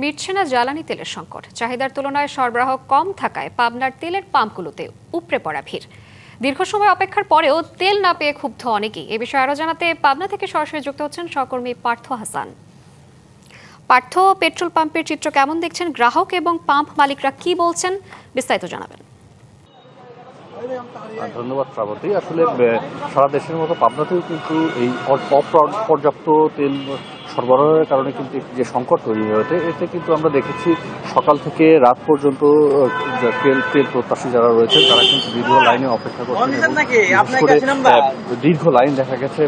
মিটছে না জ্বালানি তেলের সংকট। চাহিদার তুলনায় সরবরাহ কম থাকায় পাবনার তেলের পাম্পগুলোতে উপড়ে পড়া ভিড়। দীর্ঘ সময় অপেক্ষার পরেও তেল না পেয়ে ক্ষুব্ধ অনেকেই। এ বিষয়ে আরও জানাতে পাবনা থেকে সরাসরি যুক্ত হচ্ছেন সহকর্মী পার্থ হাসান। পার্থ, পেট্রোল পাম্পের চিত্র কেমন দেখছেন? গ্রাহক এবং পাম্প মালিকরা কি বলছেন, বিস্তারিত জানাবেন। ধন্যবাদ শ্রাবন্তী। আসলে সারা দেশের মতো পাবনাতেও কিন্তু এই অপর্যাপ্ত তেল সরবরাহের কারণে কিন্তু যে সংকট তৈরি হয়েছে, এতে কিন্তু আমরা দেখেছি সকাল থেকে রাত পর্যন্ত তেল প্রত্যাশী যারা রয়েছে তারা কিন্তু দীর্ঘ লাইনে অপেক্ষা করছেন। দীর্ঘ লাইন দেখা গেছে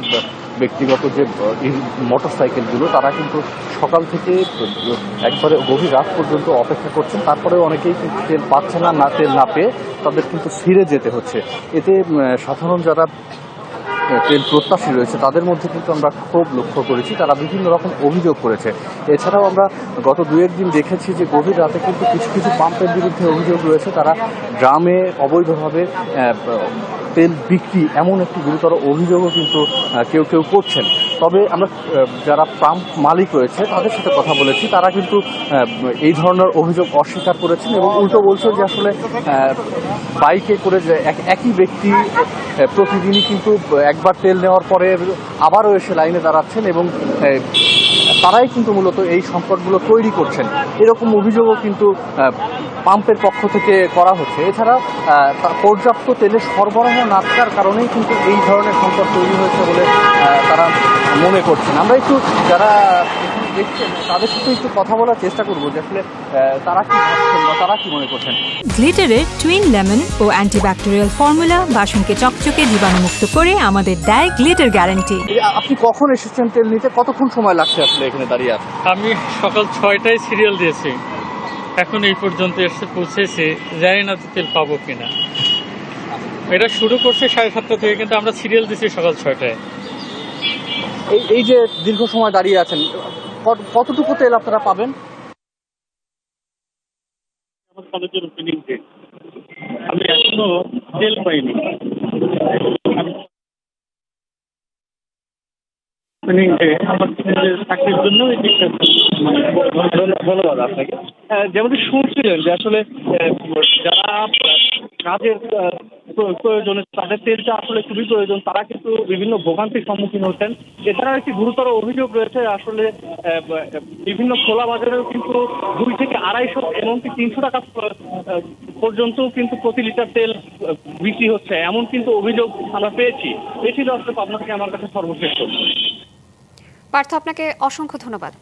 ব্যক্তিগত যে মোটরসাইকেলগুলো, তারা কিন্তু সকাল থেকে একবারে গভীর রাত পর্যন্ত অপেক্ষা করছেন। তারপরেও অনেকেই কিন্তু তেল পাচ্ছে না, তেল না পেয়ে তাদের কিন্তু ফিরে যেতে হচ্ছে। এতে সাধারণ যারা তেল প্রত্যাশী রয়েছে তাদের মধ্যে কিন্তু আমরা ক্ষোভ লক্ষ্য করেছি। তারা বিভিন্ন রকম অভিযোগ করেছে। এছাড়াও আমরা গত দু একদিন দেখেছি যে গভীর রাতে কিন্তু কিছু কিছু পাম্পের বিরুদ্ধে অভিযোগ রয়েছে, তারা গ্রামে অবৈধভাবে তেল বিক্রি, এমন একটি গুরুতর অভিযোগও কিন্তু কেউ কেউ করছেন। তবে আমরা যারা পাম্প মালিক রয়েছে তাদের সাথে কথা বলেছি, তারা কিন্তু এই ধরনের অভিযোগ অস্বীকার করেছেন এবং উল্টো বলছেন যে আসলে বাইকে করে যে একই ব্যক্তি প্রতিদিনই কিন্তু একবার তেল নেওয়ার পরে আবারও এসে লাইনে দাঁড়াচ্ছেন এবং তারাই কিন্তু মূলত এই সংকটগুলো তৈরি করছেন, এরকম অভিযোগও কিন্তু পাম্পের পক্ষ থেকে করা হচ্ছে। এছাড়া পর্যাপ্ত তেলের সরবরাহ না থাকার কারণেই কিন্তু এই ধরনের সংকট তৈরি হয়েছে বলে তারা মনে করছেন। আমরা একটু যারা দেখছেন তাদের সাথে একটু কথা বলার চেষ্টা করবো যে আসলে তারা কি ভাবছেন বা তারা কি মনে করছেন। গ্লিটারের টুইন লেমন ও অ্যান্টিব্যাকটেরিয়াল ফর্মুলা বাসনকে চকচকে জীবাণুমুক্ত করে আমাদের দেয় গ্লিটার গ্যারান্টি। আপনি কখন এসেছেন তেল নিতে? কতক্ষণ সময় লাগছে আসলে এখানে দাঁড়িয়ে আছে? আমি সকাল 6টায় সিরিয়াল দিয়েছি, এখন এই পর্যন্ত এসে পৌঁছেছি, জানি না তেল পাবো কিনা। এটা শুরু করছে 7:30 থেকে, কিন্তু আমরা সিরিয়াল দিয়েছি সকাল 6টায়। এই যে দীর্ঘ সময় দাঁড়িয়ে আছেন, কতটুকু তেল আপনারা পাবেন? আমার কলেজের ওপেনিং ডে, আমি এখনো তেল পাইনি। আমার চাকরির জন্য ধন্যবাদ আপনাকে। যেমন শুনছিলেন যে আসলে যারা কাজের প্রয়োজনে তাদের তেলটা আসলে খুবই প্রয়োজন, তারা কিন্তু বিভিন্ন ভোগান্তির সম্মুখীন হচ্ছেন। এছাড়াও একটি গুরুতর অভিযোগ রয়েছে, আসলে বিভিন্ন খোলা বাজারেও কিন্তু 2 থেকে 250 এমনকি 300 টাকা পর্যন্ত কিন্তু প্রতি লিটার তেল বিক্রি হচ্ছে, এমন কিন্তু অভিযোগ আমরা পেয়েছি। এটি ছিল আসলে পাবনা থেকে আমার কাছে সর্বশেষ। পার্থ, আপনাকে অসংখ্য ধন্যবাদ।